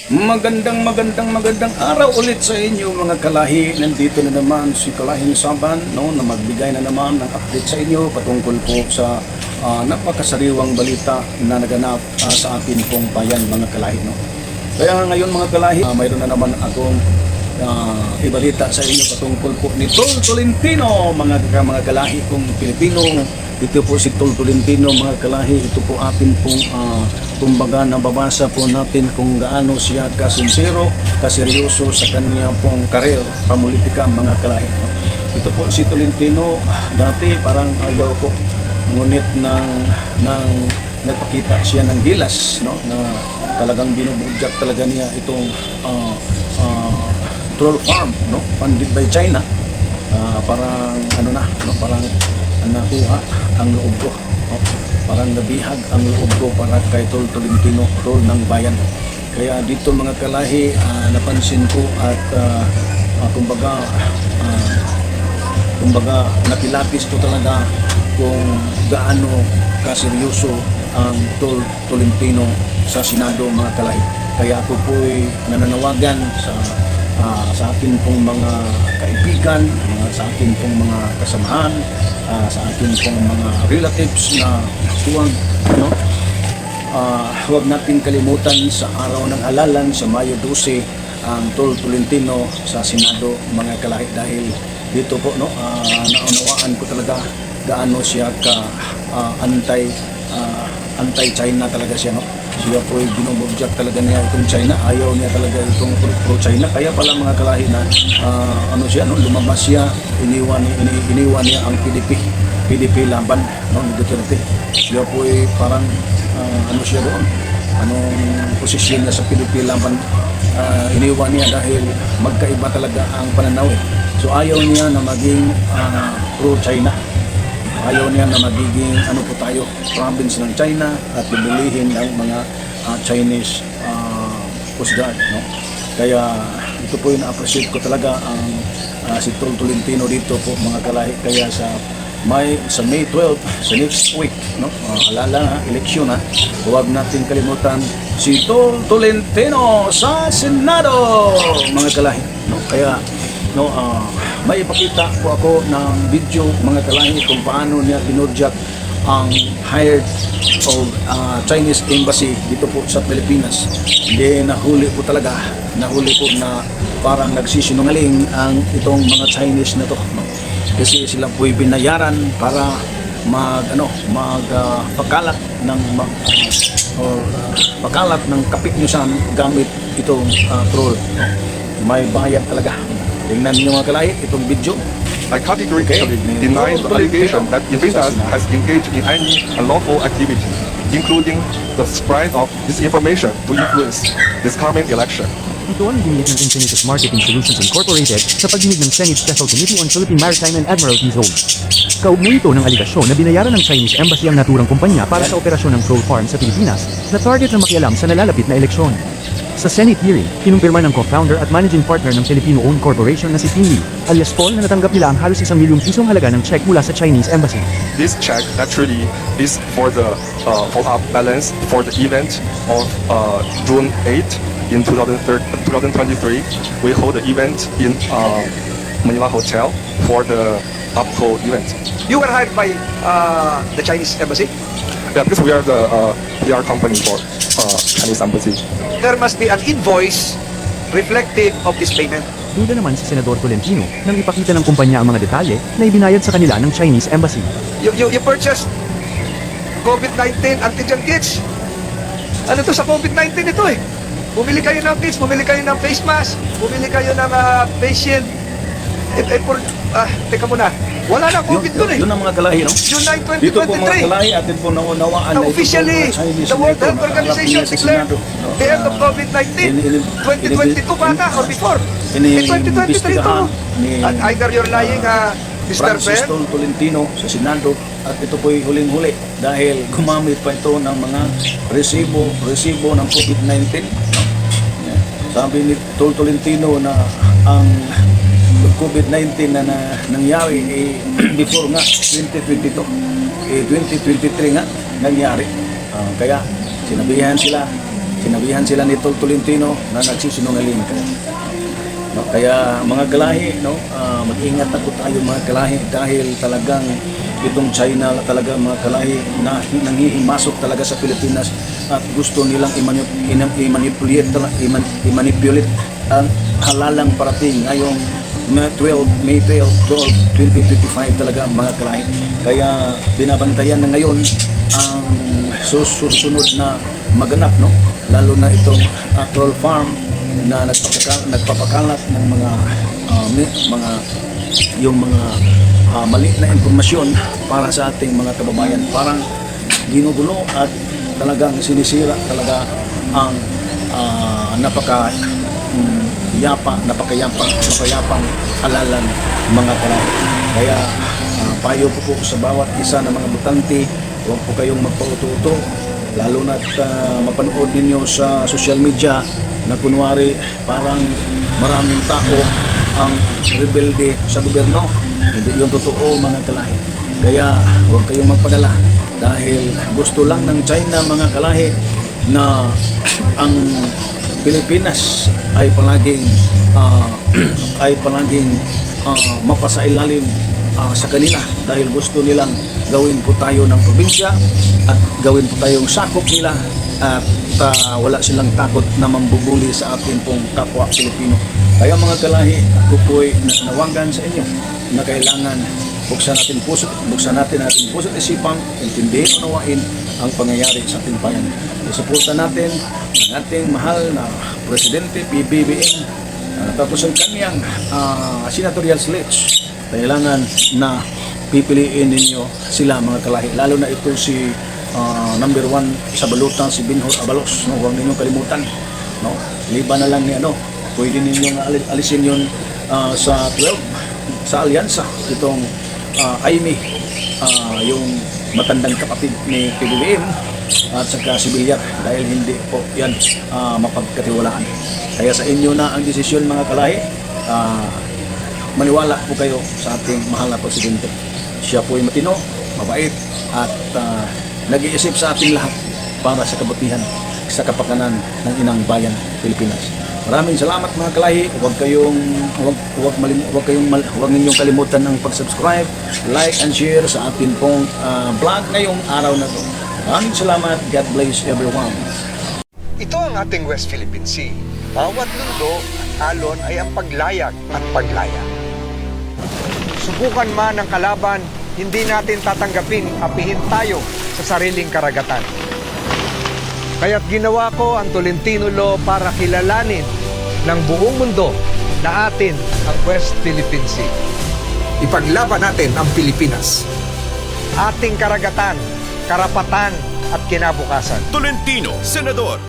Magandang araw ulit sa inyo mga kalahi. Nandito na naman si Kalahing Saban, no, na magbigay na naman ng update sa inyo patungkol po sa napakasariwang balita na naganap sa atin pong bayan mga kalahi. No? Kaya ngayon mga kalahi, mayroon na naman akong ibalita sa inyo patungkol po ni Tol Tolentino, mga kalahi kong Pilipino. Ito po si Tol Tolentino mga kalahi. Ito po atin pong kumbaga nababasa po natin kung gaano siya kasinsero, kaseryoso sa kanya pong karir pamulitika mga kalahi. Ito po si Tolentino, dati parang ayaw po, ngunit nagpakita siya ng gilas, no, na talagang binubudyak talaga niya itong troll farm, no, funded by China. Parang ano na, no, parang nakuha ang loob ko, no? Parang nabihag ang loob ko para kay Tol Tolentino, Tol ng bayan. Kaya dito mga kalahi, napansin ko at kumbaga nakilapis ko talaga kung gaano kaseryoso ang Tol Tolentino sa Senado mga kalahi. Kaya ako po'y nananawagan sa akin pong mga kaibigan, sa akin pong mga kasamahan, sa akin pong mga relatives na huwag natin kalimutan sa araw ng halalan sa Mayo 12 ang Tol Tolentino sa Senado mga kalahi, dahil dito po, no, naunawaan ko talaga gaano siya ka anti-China talaga siya, no. Siya po ay binubudyak talaga niya itong China. Ayaw niya talaga itong pro-China. Kaya pala mga kalahi na lumabas siya, iniwan niya ang PDP laban, no, ni Duterte. Siya po ay parang siya doon, anong posisyon niya sa PDP laban, iniwan niya dahil magkaiba talaga ang pananaw. So ayaw niya na maging pro-China. Ayaw niya na magiging tayo, province ng China at bibilihin ng mga Chinese Coast Guard, no? Kaya ito po yung na-appreciate ko talaga ang si Tol Tolentino dito po mga kalahi. Kaya sa May 12, sa next week, no? Alala, eleksyon, huwag natin kalimutan si Tol Tolentino sa Senado mga kalahi, no? Kaya may ipakita po ako ng video mga kalahi kung paano niya pinudyak ang hired of Chinese embassy dito po sa Pilipinas. Hindi, nahuli po na parang nagsisinungaling ang itong mga Chinese na to, no? Kasi sila po'y binayaran para pakalat ng kapitnyusan gamit itong troll, no? May bayad talaga. Tingnan niyo mga kalahi itong video. I categorically deny the allegation that Invictus has engaged in any unlawful activity, including the spread of disinformation to influence this coming election. Ito ang ginit ng Infinitus Marketing Solutions Incorporated sa pagdinig ng Senate Special Committee on Philippine Maritime and Admiralty Zone. Kaugnay ito ng aligasyon na binayaran ng Chinese Embassy ang naturang kumpanya para sa operasyon ng troll farm sa Pilipinas na target na makialam sa nalalapit na eleksyon. Sa Senate hearing, kinumpirma ng co-founder at managing partner ng Filipino-owned corporation na si Tin Lee, alias Paul, na natanggap nila ang halos 1 milyong pisong halaga ng check mula sa Chinese Embassy. This check actually is for the follow-up balance for the event of June 8 in 2023. We hold the event in Manila Hotel for the UPCO event. You were hired by the Chinese Embassy? Yeah, because we are the PR company for Chinese Embassy. There must be an invoice reflective of this payment. Duda naman si Senador Tolentino nang ipakita ng kumpanya ang mga detalye na ibinayad sa kanila ng Chinese Embassy. You purchased COVID-19 antigen kits. Ano to sa COVID-19 ito eh? Bumili kayo ng kits, bumili kayo ng face mask, bumili kayo ng face shield. Teka muna. Wala na COVID doon eh. Yun ang mga kalahi, no? June 9, 2023. Dito po mga kalahi, atin po naunawaan na Officially, the World Health Organization declared the end of COVID-19 2022 pa ata or before. 2023 to. At either you're lying, Mr. Francis Ben, Tol Tolentino sa Senado, at ito po'y huling-huli dahil gumamit pa ito ng mga resibo ng COVID-19. Sabi ni Tol Tolentino na ang COVID-19 na nangyari before nga 2022, 2023 nga nangyari. Kaya sinabihan sila Sinabihan sila ni Tolentino na nagsisinungaling. No, kaya mga kalahi, no, mag-ingat na po tayo mga kalahi dahil talagang itong China talaga mga kalahi na nanghihimasok talaga sa Pilipinas at gusto nilang i-manipulate ang halalang parating ngayong May 12, 2025 talaga mga kalahi. Kaya binabantayan na ngayon ang susunod na maganap, no? Lalo na itong troll farm na nagpapakalat ng mga mali na impormasyon para sa ating mga kababayan. Parang ginugulo at talagang sinisira talaga ang napakayapang halalan mga kalahi. Kaya payo po sa bawat isa ng mga butante, huwag po kayong magpauto-uto, lalo na mapanood ninyo sa social media na kunwari parang maraming tao ang rebelde sa gobyerno. Hindi yung totoo mga kalahi. Kaya huwag kayong magpadala dahil gusto lang ng China mga kalahi na ang Pilipinas ay palaging mapasailalim sa kanila dahil gusto nilang gawin po tayo ng probinsya at gawin po tayong sakop nila at wala silang takot na mambubuli sa ating pong kapwa Pilipino. Kaya mga kalahi, ako po'y nanawagan sa inyo na kailangan buksan natin ating puso't isipan, intindihin, unawain ang pangyayari sa ating bayan. Isuporta natin ang ating mahal na Presidente PBBM, tapos ang kanyang senatorial sledge. Kailangan na pipiliin ninyo sila mga kalahi, lalo na ito si number 1 sa balutan, si Binhor Abalos, no? Huwag ninyong kalimutan, no? Liba na lang ni pwede ninyong alisin yun sa 12 sa alyansa itong Aimee, yung matandang kapatid ni PBBM at saka si Villar, dahil hindi po yan mapagkatiwalaan. Kaya sa inyo na ang desisyon mga kalahi. Maniwala po kayo sa ating mahal na Presidente. Siya po ay matino, mabait at nag-iisip sa ating lahat para sa kabutihan, sa kapakanan ng inang bayan Pilipinas. Maraming salamat mga kalahi. Huwag ninyong kalimutan ng pag-subscribe, like and share sa ating pong vlog ngayong araw na to. Maraming salamat. God bless everyone. Ito ang ating West Philippine Sea. Bawat lundo at alon ay ang paglayag at paglaya. Subukan man ng kalaban, hindi natin tatanggapin apihin tayo sa sariling karagatan. Kaya't ginawa ko ang Tolentino Law para kilalanin ng buong mundo na atin ang West Philippine Sea. Ipaglaban natin ang Pilipinas. Ating karagatan, karapatan at kinabukasan. Tolentino, Senador.